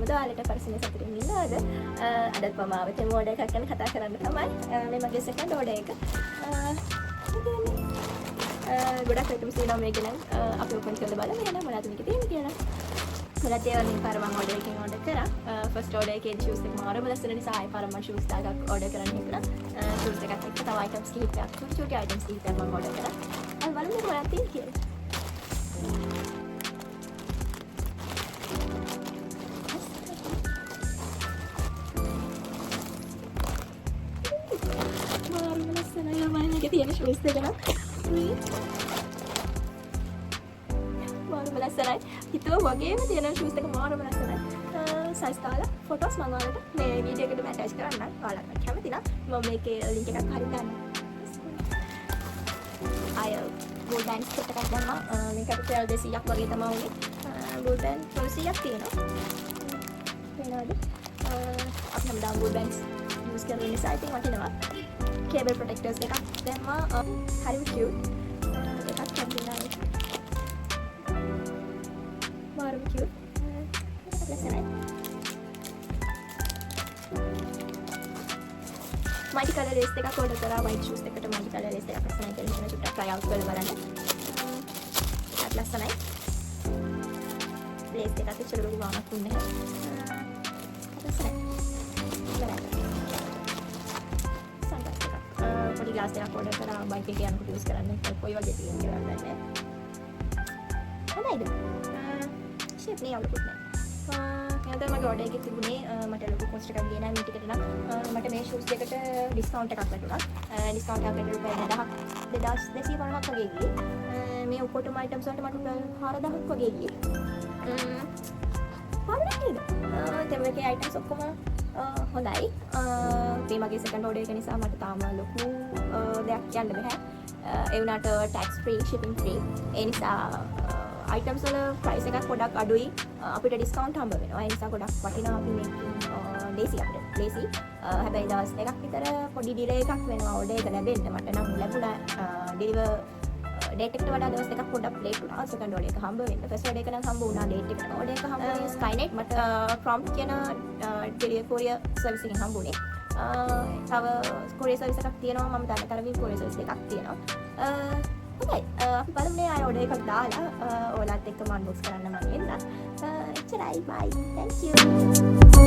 කොහොමද ඔයාලට පරිස්සමෙන් සතුටින් ඉන්නවද? අදත් මම ආවේ මෝඩ එකක් ගැන කතා කරන්න තමයි. මේ මගේ සෙකන්ඩ් ඕඩර් එක. ගොඩක් items තියෙනවා මේක නම් අපි open කරලා බලමු එහෙනම් මොනවද මේකේ තියෙන්නේ කියලා. මලත් ඒ වගේ පාර මම order එකකින් order කරා. first order එකේ shoes එක මාරම ලස්සන නිසා ආයෙ පාර මම shoes දාගක් order කරන්න හිතුණා. shoes එකත් එක්ක තව items කිහිපයක් චුටි items කිහිපයක් මම order කරා. අපි බලමු මොනවද තියෙන්නේ කියලා. මාරම ලස්සනයි මම මේකේ තියෙන shoes එක නම් මාරම ලස්සනයි. හිතුවා වගේම තියෙන shoes එක මාරම ලස්සනයි. size දාලා photos මම ඔයාලට මේ වීඩියෝ එකට attach කරන්නම්. ඔයාලට කැමති නම් මම මේකේ link එකක් හරි දාන්නම්. අය gold band set එකක් දැම්මා. මේකට 1200ක් වගේ තමයි උනේ. gold band 300ක් තියෙනවා. වෙනවද? අපි හැමදාම gold bands use කරන නිසා ඉතින් වටිනවා. cable protectors එකක් දැම්මා. හරිම cute. එකක් කැම්පිනා එක. මාරම cute. ලස්සනයි. multi color lace එකක් order කරා white shoes එකට multi color lace එකක් ලස්සනයි කියලා හිතන චුට්ටක් try out කරලා බලන්න. ඒත් ලස්සනයි. lace එකත් ඇතුළේ ලොකු ගානක් දුන්නේ නැහැ. ලස්සනයි. sunglass එකක්. පොඩි glass එකක් order කරා bike එකේ යනකොට use කරන්න. කොයි වගේ තියෙන්නේ කියලා දන්නේ නැහැ. හොඳයිද? shape නේ අවුලකුත් නැහැ. එතන මගේ order එකේ තිබුණේ මට ලොකු cost එකක් ගියේ නැහැ මේ ටිකට නම් මට මේ shoes දෙකට discount එකක් වැටුණා. discount එකක් වැටුණු රුපියල් 2250ක් වගේ ගියේ. මේ ඔක්කොටම items වලට මට රුපියල් 4000ක් වගේ ගියේ. හරිද නේද? දැන් මේකේ items ඔක්කොම හොඳයි. මේ මගේ second order එක නිසා මට තාම ලොකු දෙයක් කියන්න බෑ. ඒ වුණාට tax free shipping free. ඒ නිසා items වල price එකක් ගොඩක් අඩුයි. අපිට discount හම්බ වෙනවා. ඒ නිසා ගොඩක් වටිනවා අපි මේ lazy අපිට. lazy. හැබැයි දවස් දෙකක් විතර පොඩි delay එකක් වෙනවා order එක ලැබෙන්න. මට නම් ලැබුණා deliver date එකට වඩා දවස් දෙකක් පොඩ්ඩක් late වුණා. second order එක හම්බ වෙන්න. first order එක නම් හම්බ වුණා date එකට. order එක හම්බ වුණේ Skynet මට prompt කියන delivery courier service එකෙන් හම්බ වුණේ. තව courier service එකක් තියෙනවා. මම දන්න තරමින් courier service එකක් තියෙනවා. හොඳයි. අපි බලමු ආයෙ order එකක් දාලා ඔයාලත් එක්කම unbox කරන්න මම එන්න. එච්චරයි. bye. thank you.